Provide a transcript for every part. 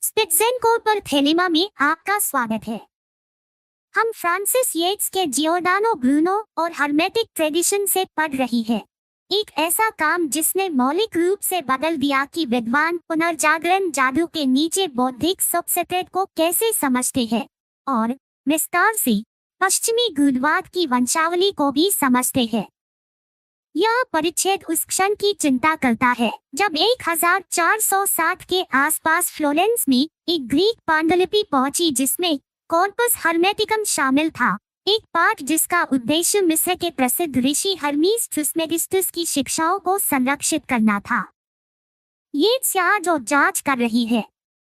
स्पिट्ज़ेनको पर थैलिमा में आपका स्वागत है। हम फ्रांसिस येट्स के जियोर्डानो ब्रूनो और हर्मेटिक ट्रेडिशन से पढ़ रही है। एक ऐसा काम जिसने मौलिक रूप से बदल दिया कि विद्वान पुनर्जागरण जादू के नीचे बौद्धिक सबसेट को कैसे समझते हैं और विस्तार से पश्चिमी गूढ़वाद की वंशावली को भी समझते हैं। यह परिच्छेद उस क्षण की चिंता करता है जब 1460 के आसपास फ्लोरेंस में एक ग्रीक पांडुलिपि पहुंची जिसमें कॉर्पस हर्मेटिकम शामिल था, एक पाठ जिसका उद्देश्य मिस्र के प्रसिद्ध ऋषि हर्मीस ट्रिस्मेगिस्टस की शिक्षाओं को संरक्षित करना था। येट्स यहाँ जो जांच कर रही है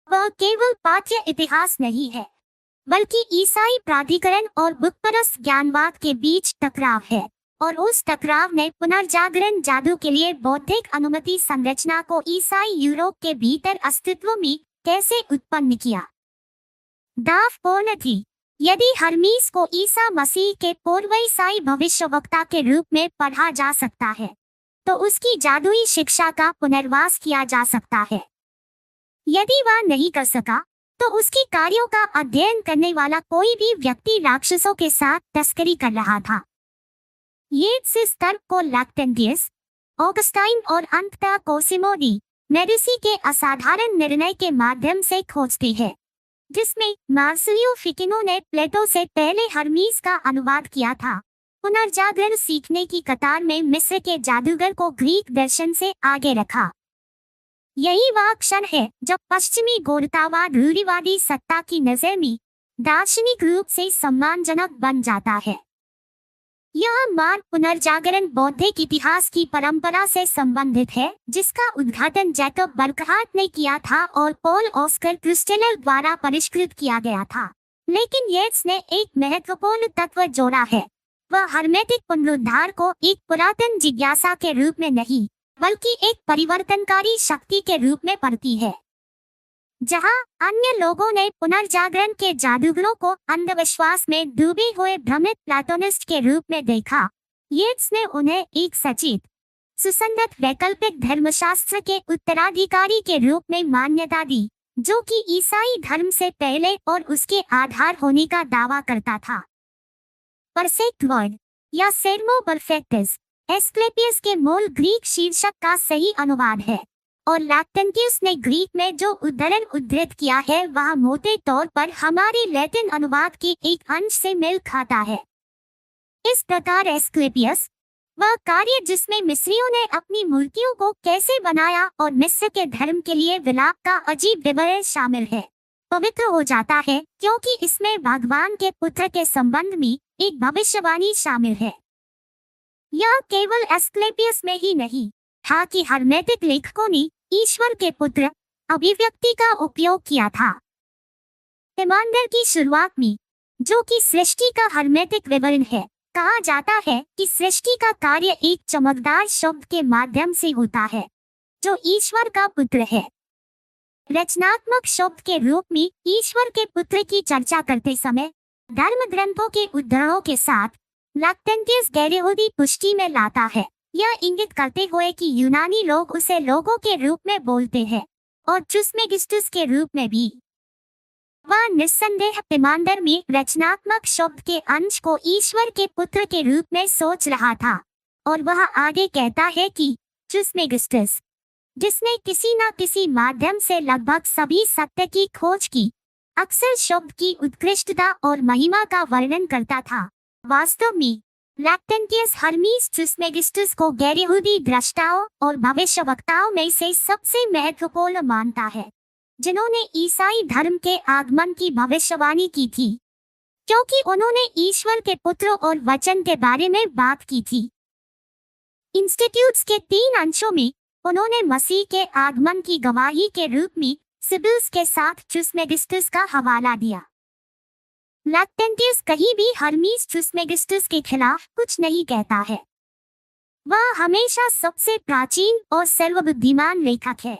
वह केवल पाठ्य इतिहास नहीं है, बल्कि ईसाई प्राधिकरण और बुतपरस्त ज्ञानवाद के बीच टकराव है, और उस टकराव ने पुनर्जागरण जादू के लिए बौद्धिक अनुमति संरचना को ईसाई यूरोप के भीतर अस्तित्व में कैसे उत्पन्न किया। दाव पूर्ण थी। यदि हर्मीस को ईसा मसीह के पूर्व ईसाई भविष्यवक्ता के रूप में पढ़ा जा सकता है, तो उसकी जादुई शिक्षा का पुनर्वास किया जा सकता है। यदि वह नहीं कर सका, तो उसकी कार्यों का अध्ययन करने वाला कोई भी व्यक्ति राक्षसों के साथ तस्करी कर रहा था। येट्स इस तर्क को लैक्टेंटियस, ऑगस्टाइन और अंततः कोसिमो डी मेडिसी के असाधारण निर्णय के माध्यम से खोजती है, जिसमें मार्सिलियो फिकिनो ने प्लेटो से पहले हर्मीस का अनुवाद किया था। पुनर्जागरण सीखने की कतार में मिस्र के जादूगर को ग्रीक दर्शन से आगे रखा। यही वह क्षण है जब पश्चिमी गौरतावाद रूढ़िवादी सत्ता की नजर में दार्शनिक रूप से सम्मानजनक बन जाता है। यह मार्ग पुनर्जागरण बौद्धिक इतिहास की परंपरा से संबंधित है, जिसका उद्घाटन जैकब बर्कहार्ट ने किया था और पॉल ऑस्कर क्रिस्टेलर द्वारा परिष्कृत किया गया था। लेकिन येट्स ने एक महत्वपूर्ण तत्व जोड़ा है। वह हर्मेटिक पुनरुद्धार को एक पुरातन जिज्ञासा के रूप में नहीं, बल्कि एक परिवर्तनकारी शक्ति के रूप में पढ़ती है। जहां अन्य लोगों ने पुनर्जागरण के जादूगरों को अंधविश्वास में डूबे हुए भ्रमित प्लाटोनिस्ट के रूप में देखा, येट्स ने उन्हें एक सचेत, सुसंगत वैकल्पिक धर्मशास्त्र के उत्तराधिकारी के रूप में मान्यता दी, जो कि ईसाई धर्म से पहले और उसके आधार होने का दावा करता था। परफेक्ट वर्ड या सेर्मो परफेक्टिस एस्क्लेपियस के मूल ग्रीक शीर्षक का सही अनुवाद है, और लैक्टेंटियस ने ग्रीक में जो उद्धरण उद्धृत किया है वह मोटे तौर पर हमारे लैटिन अनुवाद के एक अंश से मेल खाता है। इस प्रकार एस्क्लेपियस, वह कार्य जिसमें मिस्रियों ने अपनी मूर्तियों को कैसे बनाया और मिस्र के धर्म के लिए विलाप का अजीब विवरण शामिल है, पवित्र हो जाता है, क्योंकि इसमें भगवान के पुत्र के संबंध में एक भविष्यवाणी शामिल है। यह केवल एस्क्लेपियस में ही नहीं था कि हर्मेटिक लेखकों ने ईश्वर के पुत्र अभिव्यक्ति का उपयोग किया था। तिमांदर की शुरुआत में, जो कि सृष्टि का हर्मेटिक विवरण है, कहा जाता है कि सृष्टि का कार्य एक चमकदार शब्द के माध्यम से होता है, जो ईश्वर का पुत्र है। रचनात्मक शब्द के रूप में ईश्वर के पुत्र की चर्चा करते समय धर्म ग्रंथों के उद्धरणों के साथ लैक्टेंटियस गैर-यहूदी पुष्टि में लाता है, यह इंगित करते हुए कि यूनानी लोग उसे लोगों के रूप में बोलते हैं और ट्रिस्मेगिस्टस के रूप में भी। वह निस्संदेह तिमांदर में रचनात्मक शब्द के अंश को ईश्वर के पुत्र के रूप में सोच रहा था, और वह आगे कहता है कि ट्रिस्मेगिस्टस, जिसने किसी न किसी माध्यम से लगभग सभी सत्य की खोज की, अक्सर शब्द की उत्कृष्टता और महिमा का वर्णन करता था। वास्तव में लैक्टेंटियस हर्मीस ट्रिस्मेगिस्टस को गैर-यहूदी द्रष्टाओं और भविष्यवक्ताओं में से सबसे महत्वपूर्ण मानता है, जिन्होंने ईसाई धर्म के आगमन की भविष्यवाणी की थी, क्योंकि उन्होंने ईश्वर के पुत्र और वचन के बारे में बात की थी। इंस्टीट्यूट्स के 3 अंशों में उन्होंने मसीह के आगमन की गवाही के रूप में सिबिल्स के साथ ट्रिस्मेगिस्टस का हवाला दिया। लैक्टेंटियस कहीं भी हर्मीस ट्रिस्मेगिस्टस के खिलाफ कुछ नहीं कहता है। वह हमेशा सबसे प्राचीन और सर्वबुद्धिमान लेखक है,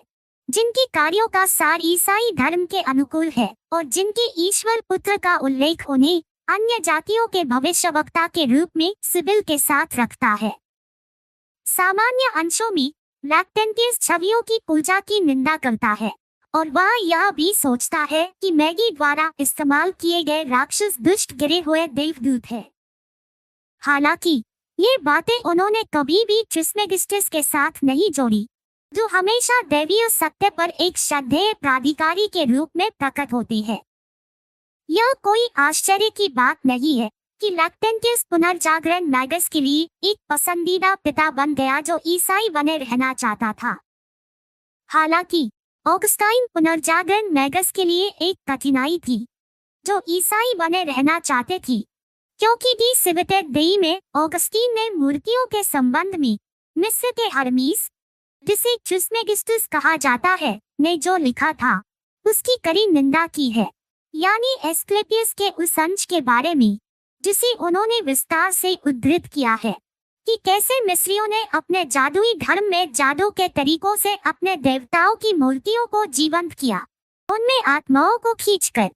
जिनके कार्यों का सार ईसाई धर्म के अनुकूल है और जिनके ईश्वर पुत्र का उल्लेख उन्हें अन्य जातियों के भविष्यवक्ता के रूप में सिबिल के साथ रखता है। सामान्य अंशों में लैक्टेंटियस छवियों की पूजा की निंदा करता है और वह यह भी सोचता है कि मैगी द्वारा इस्तेमाल किए गए राक्षस दुष्ट गिरे हुए देवदूत है। हालांकि ये बातें उन्होंने कभी भी ट्रिस्मेगिस्टस के साथ नहीं जोड़ी, जो हमेशा दैवीय सत्य पर एक श्रद्धेय प्राधिकारी के रूप में प्रकट होती है। यह कोई आश्चर्य की बात नहीं है कि लैक्टेंटियस पुनर्जागरण मैगस के लिए एक पसंदीदा पिता बन गया जो ईसाई बने रहना चाहता था। हालांकि ऑगस्टाइन पुनर्जागरण मैगस के लिए एक कठिनाई थी, जो ईसाई बने रहना चाहते थी, क्योंकि डी सिविटेड देई में ऑगस्टीन ने मूर्तियों के संबंध में मिस्र के हर्मीस, जिसे ट्रिस्मेगिस्टस कहा जाता है, ने जो लिखा था उसकी कड़ी निंदा की है, यानी एस्क्लेपियस के उस अंश के बारे में जिसे उन्होंने विस्तार से उद्धृत किया है कि कैसे मिस्रियों ने अपने जादुई धर्म में जादू के तरीकों से अपने देवताओं की मूर्तियों को जीवंत किया, उनमें आत्माओं को खींचकर।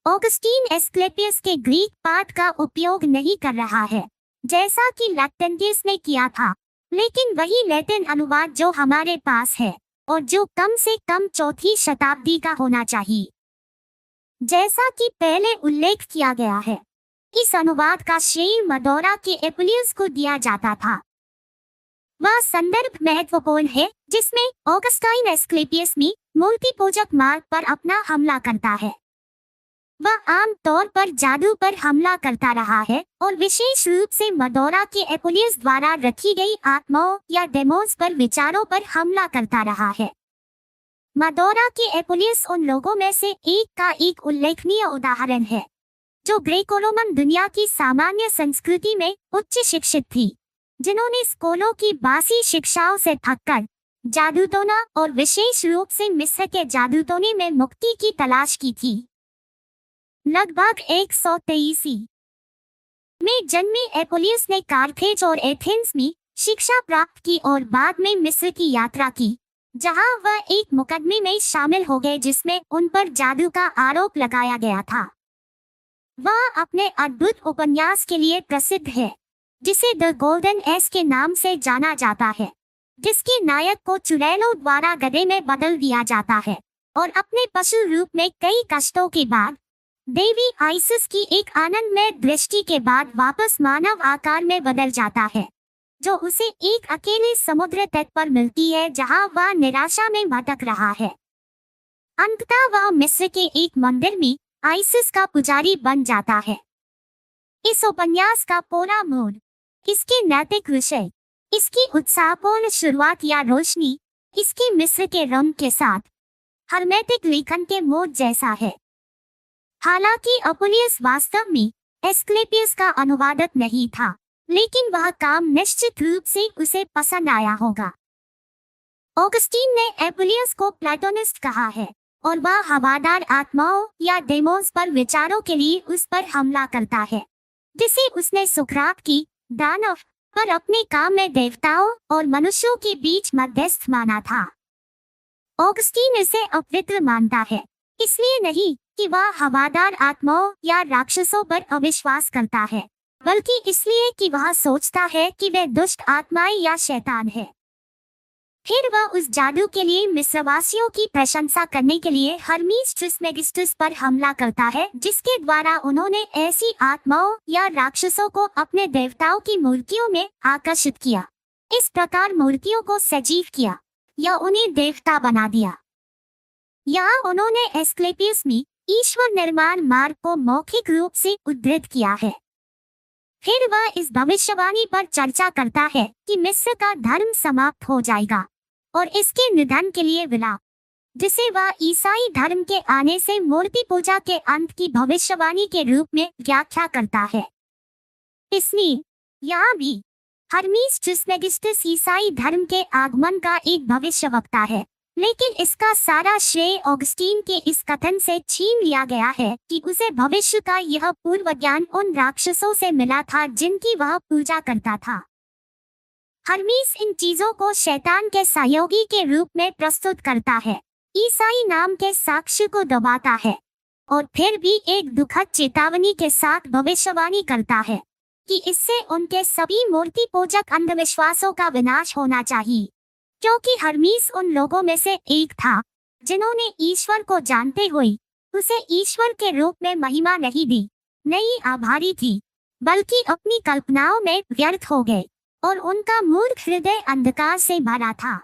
ऑगस्टीन एस्क्लेपियस के ग्रीक पाठ का उपयोग नहीं कर रहा है जैसा कि लैक्टेंटियस ने किया था, लेकिन वही लैटिन अनुवाद जो हमारे पास है और जो कम से कम चौथी शताब्दी का होना चाहिए। जैसा कि पहले उल्लेख किया गया है, इस अनुवाद का श्रेय मदोरा के एपुलियस को दिया जाता था। वह संदर्भ महत्वपूर्ण है जिसमें ऑगस्टाइन एस्क्लेपियस में मूर्ति पूजक मार्ग पर अपना हमला करता है। वह आम तौर पर जादू पर हमला करता रहा है और विशेष रूप से मदोरा के एपुलियस द्वारा रखी गई आत्माओं या डेमोन्स पर विचारों पर हमला करता रहा है। मदोरा के एपुलियस उन लोगों में से एक का एक उल्लेखनीय उदाहरण है जो ग्रेको रोमन दुनिया की सामान्य संस्कृति में उच्च शिक्षित थी, जिन्होंने स्कूलों की बासी शिक्षाओं से थककर जादूटोना और विशेष रूप से मिस्र के जादूटोने में मुक्ति की तलाश की थी। लगभग 123 में जन्मे एपोलियस ने कार्थेज और एथेंस में शिक्षा प्राप्त की और बाद में मिस्र की यात्रा की, जहां वह एक मुकदमे में शामिल हो गए जिसमें उन पर जादू का आरोप लगाया गया था। वह अपने अद्भुत उपन्यास के लिए प्रसिद्ध है, जिसे द गोल्डन एस के नाम से जाना जाता है, जिसके नायक को चुड़ैलों द्वारा गधे में बदल दिया जाता है और अपने पशु रूप में कई कष्टों के बाद देवी आइसिस की एक आनंदमय दृष्टि के बाद वापस मानव आकार में बदल जाता है, जो उसे एक अकेले समुद्र तट पर मिलती है जहां वह निराशा में भटक रहा है। अंततः वह मिस्र के एक मंदिर में आइसिस का पुजारी बन जाता है। इस उपन्यास का पूरा मूड, इसके नैतिक विषय, इसकी उत्साहपूर्ण शुरुआत या रोशनी, इसके मिस्र के रंग के साथ हर्मेटिक लेखन के मूड जैसा है। हालांकि अपुलियस वास्तव में एस्क्लेपियस का अनुवादक नहीं था, लेकिन वह काम निश्चित रूप से उसे पसंद आया होगा। ऑगस्टीन ने एपुलियस को प्लेटोनिस्ट कहा है और वह हवादार आत्माओं या डेमोन्स पर विचारों के लिए उस पर हमला करता है, जिसे उसने सुकरात की दानव पर अपने काम में देवताओं और मनुष्यों के बीच मध्यस्थ माना था। ऑगस्टीन इसे अपवित्र मानता है, इसलिए नहीं कि वह हवादार आत्माओं या राक्षसों पर अविश्वास करता है, बल्कि इसलिए कि वह सोचता है कि वे दुष्ट आत्माएं या शैतान है। फिर वह उस जादू के लिए मिस्रवासियों की प्रशंसा करने के लिए हर्मीस ट्रिस्मेगिस्टस पर हमला करता है, जिसके द्वारा उन्होंने ऐसी आत्माओं या राक्षसों को अपने देवताओं की मूर्तियों में आकर्षित किया, इस प्रकार मूर्तियों को सजीव किया या उन्हें देवता बना दिया। यहाँ उन्होंने एस्क्लेपियस में ईश्वर निर्माण मार्ग को मौखिक रूप से उद्धृत किया है। फिर वह इस भविष्यवाणी पर चर्चा करता है कि मिस्र का धर्म समाप्त हो जाएगा और इसके निधन के लिए विलाप, जिसे वह ईसाई धर्म के आने से मूर्ति पूजा के अंत की भविष्यवाणी के रूप में व्याख्या करता है। इसलिए यहाँ भी हर्मीस ट्रिस्मेगिस्टस ईसाई धर्म के आगमन का एक भविष्यवक्ता है, लेकिन इसका सारा श्रेय ऑगस्टीन के इस कथन से छीन लिया गया है कि उसे भविष्य का यह पूर्व ज्ञान उन राक्षसों से मिला था जिनकी वह पूजा करता था। हर्मीस इन चीजों को शैतान के सहयोगी के रूप में प्रस्तुत करता है, ईसाई नाम के साक्ष्य को दबाता है और फिर भी एक दुखद चेतावनी के साथ भविष्यवाणी करता है कि इससे उनके सभी मूर्ति पूजक अंधविश्वासों का विनाश होना चाहिए, क्योंकि हर्मीस उन लोगों में से एक था जिन्होंने ईश्वर को जानते हुए उसे ईश्वर के रूप में महिमा नहीं दी, नहीं आभारी थी, बल्कि अपनी कल्पनाओं में व्यर्थ हो गए और उनका मूर्ख हृदय अंधकार से भरा था।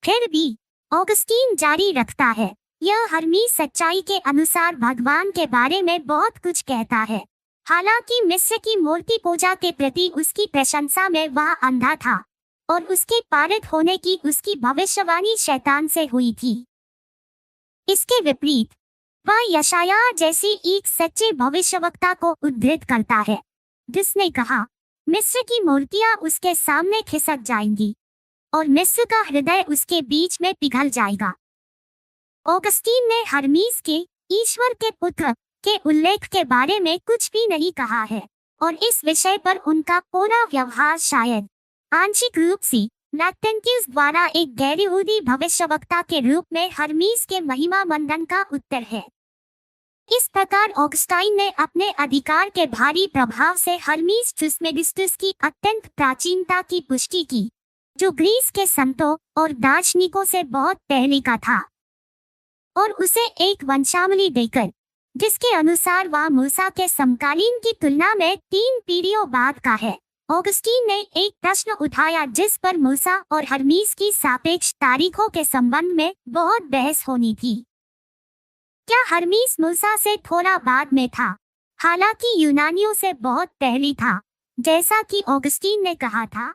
फिर भी ऑगस्टीन जारी रखता है, यह हर्मीस सच्चाई के अनुसार भगवान के बारे में बहुत कुछ कहता है। हालांकि मिस्र की मूर्ति पूजा के प्रति उसकी प्रशंसा में वह अंधा था और उसके पारित होने की उसकी भविष्यवाणी शैतान से हुई थी। इसके विपरीत वह यशायाह जैसी एक सच्चे भविष्यवक्ता को उद्धृत करता है, जिसने कहा, मिस्र की मूर्तियां उसके सामने खिसक जाएंगी और मिस्र का हृदय उसके बीच में पिघल जाएगा। ऑगस्टीन ने हर्मीस के ईश्वर के पुत्र के उल्लेख के बारे में कुछ भी नहीं कहा है और इस विषय पर उनका पूरा व्यवहार शायद आंशिक रूप से लैक्टेंटियस द्वारा एक गैर-यहूदी भविष्यवक्ता के रूप में हर्मीस के महिमा मंडन का उत्तर है। इस प्रकार ऑगस्टाइन ने अपने अधिकार के भारी प्रभाव से हर्मीस ट्रिस्मेगिस्टस की अत्यंत प्राचीनता की पुष्टि की, जो ग्रीस के संतों और दार्शनिकों से बहुत पहले का था, और उसे एक वंशावली देकर जिसके अनुसार वह मूसा के समकालीन की तुलना में 3 पीढ़ियों बाद का है। ऑगस्टीन ने एक प्रश्न उठाया जिस पर मूसा और हर्मीस की सापेक्ष तारीखों के संबंध में बहुत बहस होनी थी। क्या हर्मीस मूसा से थोड़ा बाद में था, हालांकि यूनानियों से बहुत पहले था, जैसा कि ऑगस्टीन ने कहा था?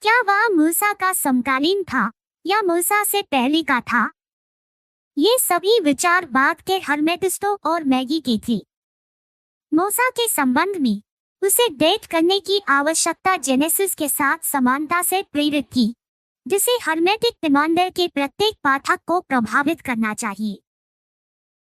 क्या वह मूसा का समकालीन था या मूसा से पहले का था? ये सभी विचार बाद के हर्मेटिस्टों और मैगी की थी। मूसा के संबंध में उसे डेट करने की आवश्यकता जेनेसिस के साथ समानता से प्रेरित थी, जिसे हर्मेटिक रिमाइंडर के प्रत्येक पाठक को प्रभावित करना चाहिए।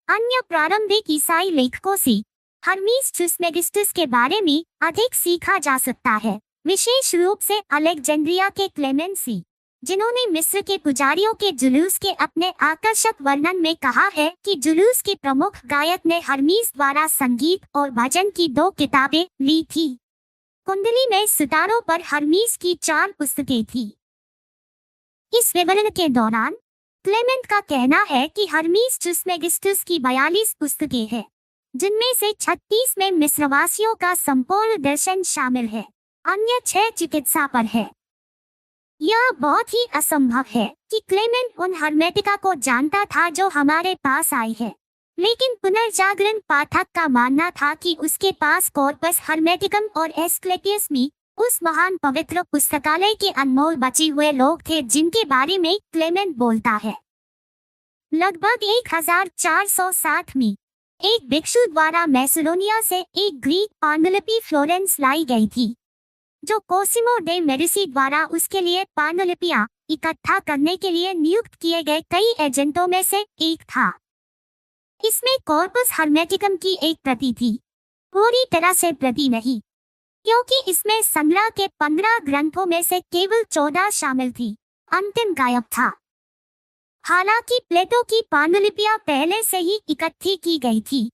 अन्य प्रारंभिक ईसाई लेखकों से हर्मीस ट्रिस्मेगिस्टस के बारे में अधिक सीखा जा सकता है, विशेष रूप से अलेक्जेंड्रिया के क्लेमेंसी, जिन्होंने मिस्र के पुजारियों के जुलूस के अपने आकर्षक वर्णन में कहा है कि जुलूस के प्रमुख गायक ने हर्मीस द्वारा संगीत और भजन की 2 किताबें ली थी। कुंडली में सितारों पर हर्मीस की 4 पुस्तकें थी। इस विवरण के दौरान क्लेमेंट का कहना है कि हर्मीस ट्रिस्मेगिस्टस की 42 पुस्तकें हैं, जिनमें से 36 में मिस्रवासियों का संपूर्ण दर्शन शामिल है, अन्य 6 चिकित्सा पर है। यह बहुत ही असंभव है कि क्लेमेंट उन हर्मेटिका को जानता था जो हमारे पास आई है, लेकिन पुनर्जागरण पाठक का मानना था कि उसके पास कॉर्पस हर्मेटिकम और एस्क्लेपियस में उस महान पवित्र पुस्तकालय के अनमोल बचे हुए लोग थे जिनके बारे में क्लेमेंट बोलता है। लगभग 1460 में एक भिक्षु द्वारा मैसेडोनिया से एक ग्रीक पांडुलिपि फ्लोरेंस लाई गई थी, जो कोसिमो डे मेडिसी द्वारा उसके लिए पांडुलिपियां इकट्ठा करने के लिए नियुक्त किए गए कई एजेंटों में से एक था। इसमें कॉर्पस हर्मेटिकम की एक प्रति थी, पूरी तरह से प्रति नहीं, क्योंकि इसमें संग्रह के 15 ग्रंथों में से केवल 14 शामिल थी, अंतिम गायब था। हालांकि प्लेटो की पांडुलिपियां पहले से ही इकट्ठी की गई थी।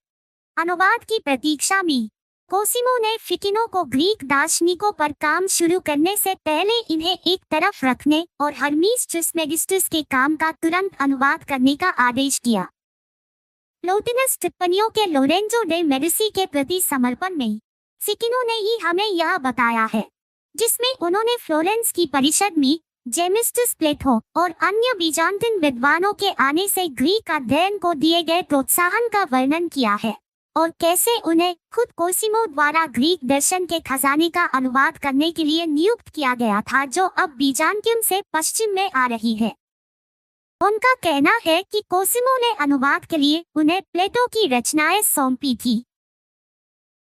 अनुवाद की प्रतीक्षा में कोसिमो ने फिकिनो को ग्रीक दार्शनिकों पर काम शुरू करने से पहले इन्हें एक तरफ रखने और हर्मीस ट्रिस्मेगिस्टस के काम का तुरंत अनुवाद करने का आदेश किया। प्लोटिनस टिप्पणियों के लोरेंजो डे मेडिसी के प्रति समर्पण में फिकिनो ने ही हमें यह बताया है, जिसमें उन्होंने फ्लोरेंस की परिषद में जेमिस्टस प्लेटो और अन्य बीजांतिन विद्वानों के आने से ग्रीक अध्ययन को दिए गए प्रोत्साहन का वर्णन किया है और कैसे उन्हें खुद कोसिमो द्वारा ग्रीक दर्शन के खजाने का अनुवाद करने के लिए नियुक्त किया गया था, जो अब बीजांतियम से पश्चिम में आ रही है। उनका कहना है कि कोसिमो ने अनुवाद के लिए उन्हें प्लेटो की रचनाएं सौंपी थी,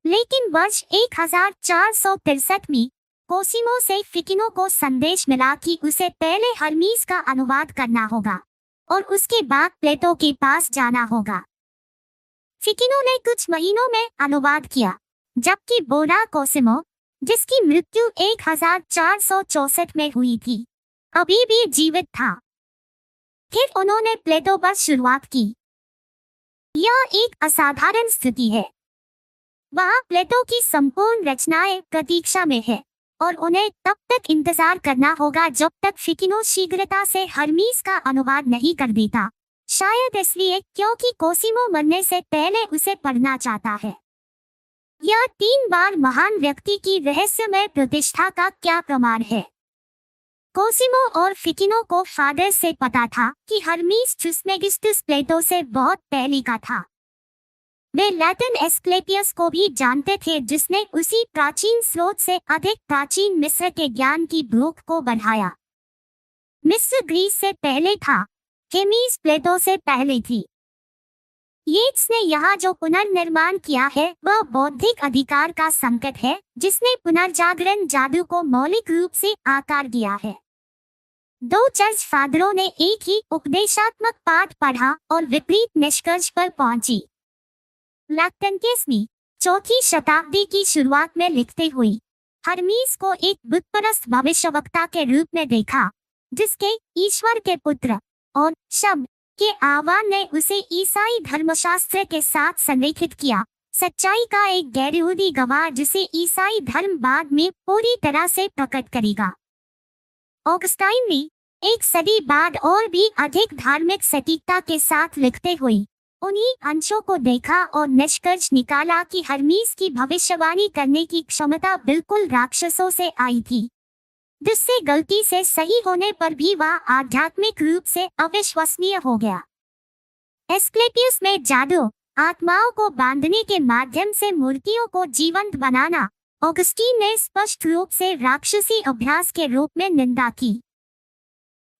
लेकिन वर्ष 1463 में कोसिमो से फिकिनो को संदेश मिला कि उसे पहले हर्मीस का अनुवाद करना होगा और उसके बाद प्लेटो के पास जाना होगा। फिकिनो ने कुछ महीनों में अनुवाद किया, जबकि बोरा कोसिमो, जिसकी मृत्यु 1464 में हुई थी, अभी भी जीवित था। फिर उन्होंने प्लेटो पर शुरुआत की। यह एक असाधारण स्थिति है। वहाँ प्लेटो की संपूर्ण रचनाएं प्रतीक्षा में है और उन्हें तब तक इंतजार करना होगा जब तक फिकिनो शीघ्रता से हर्मीस का अनुवाद नहीं कर देता, शायद इसलिए क्योंकि कोसिमो मरने से पहले उसे पढ़ना चाहता है। यह 3 बार महान व्यक्ति की रहस्यमय प्रतिष्ठा का क्या प्रमाण है? कोसिमो और फिकिनो को फादर से पता था कि हर्मीस ट्रिस्मेगिस्टस प्लेटो से बहुत पहले का था। वे लैटिन एस्क्लेपियस को भी जानते थे जिसने उसी प्राचीन स्रोत से अधिक प्राचीन मिस्र के ज्ञान की भूख को बढ़ाया। मिस्र ग्रीस से पहले था, हेमीस प्लेटो से पहले थी। येट्स ने यहाँ जो पुनर्निर्माण किया है वह बौद्धिक अधिकार का संकट है जिसने पुनर्जागरण जादू को मौलिक रूप से आकार दिया है। 2 चर्च फादरों ने एक ही उपदेशात्मक पाठ पढ़ा और विपरीत निष्कर्ष पर पहुंची। लैक्टेंटियस 4वीं शताब्दी की शुरुआत में लिखते हुए हर्मीस को एक बुतपरस्त भविष्यवक्ता के रूप में देखा, जिसके ईश्वर के पुत्र और शब्द के आह्वान ने उसे ईसाई धर्मशास्त्र के साथ संरेखित किया, सच्चाई का एक गैरयहूदी गवाह जिसे ईसाई धर्म बाद में पूरी तरह से प्रकट करेगा। ऑगस्टाइन ने एक सदी बाद और भी अधिक धार्मिक सटीकता के साथ लिखते हुए उन्हीं अंशों को देखा और निष्कर्ष निकाला कि हर्मीस की भविष्यवाणी करने की क्षमता बिल्कुल राक्षसों से आई थी, जिससे गलती से सही होने पर भी वह आध्यात्मिक रूप से अविश्वसनीय हो गया। एस्क्लेपियस में जादू, आत्माओं को बांधने के माध्यम से मूर्तियों को जीवंत बनाना, ऑगस्टीन ने स्पष्ट रूप से राक्षसी अभ्यास के रूप में निंदा की।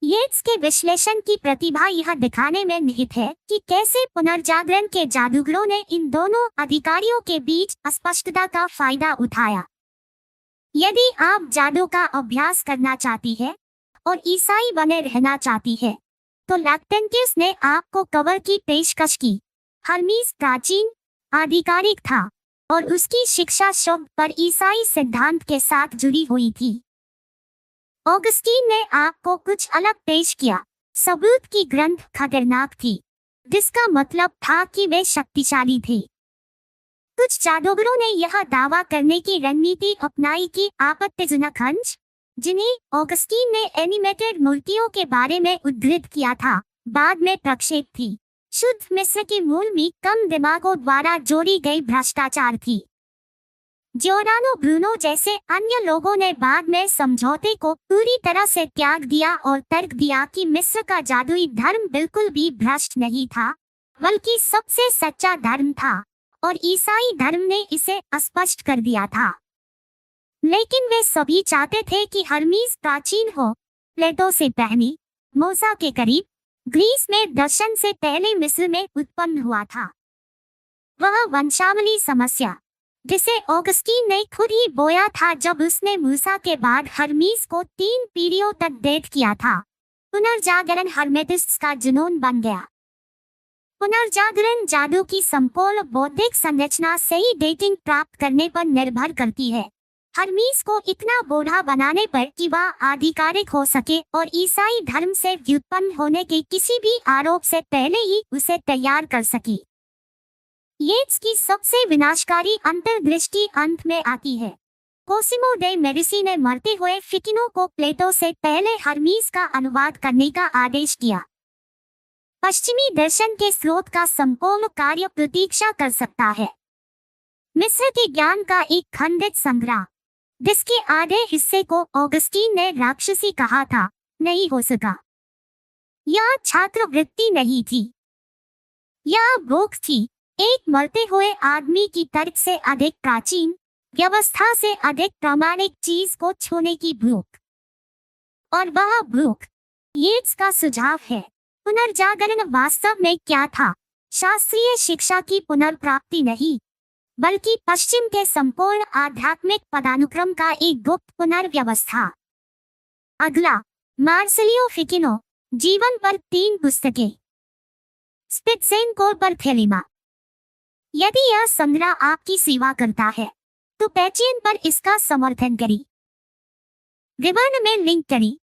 येट्स के विश्लेषण की प्रतिभा यह दिखाने में निहित है कि कैसे पुनर्जागरण के जादूगरों ने इन दोनों अधिकारियों के बीच अस्पष्टता का फायदा उठाया। यदि आप जादू का अभ्यास करना चाहती है और ईसाई बने रहना चाहती है, तो लैक्टेंटियस ने आपको कवर की पेशकश की। हर्मीस प्राचीन, आधिकारिक था और उसकी शिक्षा शब्द पर ईसाई सिद्धांत के साथ जुड़ी हुई थी। ऑगस्टीन ने आपको कुछ अलग पेश किया, सबूत की ग्रंथ खतरनाक थी, जिसका मतलब था कि वे शक्तिशाली थे। कुछ जादूगरों ने यह दावा करने की रणनीति अपनाई कि आपत्तिजनक अंश, जिन्हें ऑगस्टीन ने एनिमेटेड मूर्तियों के बारे में उद्धृत किया था, बाद में प्रक्षेप थी, शुद्ध मिस्र के मूल में कम दिमागों द्वारा जोड़ी गई भ्रष्टाचार थी। जियोर्डानो ब्रूनो जैसे अन्य लोगों ने बाद में समझौते को पूरी तरह से त्याग दिया और तर्क दिया कि मिस्र का जादुई धर्म बिल्कुल भी भ्रष्ट नहीं था, बल्कि सबसे सच्चा धर्म था और ईसाई धर्म ने इसे स्पष्ट कर दिया था। लेकिन वे सभी चाहते थे कि हर्मीस प्राचीन हो, प्लेटो से पहले, मूसा के करीब, ग्रीस में दर्शन से पहले मिस्र में उत्पन्न हुआ था। वह वंशावली समस्या, जिसे ऑगस्टीन ने खुद ही बोया था जब उसने मूसा के बाद हर्मीस को 3 पीढ़ियों तक डेट किया था, पुनर्जागरण हर्मेटिस्ट्स का जुनून बन गया। पुनर्जागरण जादू की संपूर्ण बौद्धिक संरचना सही डेटिंग प्राप्त करने पर निर्भर करती है, हर्मीस को इतना बूढ़ा बनाने पर कि वह आधिकारिक हो सके और ईसाई धर्म से व्युत्पन्न होने के किसी भी आरोप से पहले ही उसे तैयार कर सके। येट्स की सबसे विनाशकारी अंतर्दृष्टि अंत में आती है। कोसिमो दे मेडिसी ने मरते हुए फिकिनो को प्लेटो से पहले हर्मीस का अनुवाद करने का आदेश किया। पश्चिमी दर्शन के स्रोत का संपूर्ण कार्य प्रतीक्षा कर सकता है। मिस्र के ज्ञान का एक खंडित संग्रह, जिसके आधे हिस्से को ऑगस्टीन ने राक्षसी कहा था, नहीं हो सका। यह छात्रवृत्ति नहीं थी, यह भूख थी, एक मरते हुए आदमी की तर्क से अधिक प्राचीन, व्यवस्था से अधिक प्रामाणिक चीज को छूने की भूख। और वह भूख, येट्स का सुझाव है, पुनर्जागरण वास्तव में क्या था? शास्त्रीय शिक्षा की पुनर्प्राप्ति नहीं, बल्कि पश्चिम के संपूर्ण आध्यात्मिक पदानुक्रम का एक गुप्त पुनर्व्यवस्था। अगला, मार्सिलियो फिकिनो, जीवन पर 3 पुस्तकें। स्पित्ज़ेनकोर पर थेलिमा। यदि यह संग्रह आपकी सेवा करता है, तो पैट्रियन पर इसका समर्थन करें। विवरण में लिंक करें।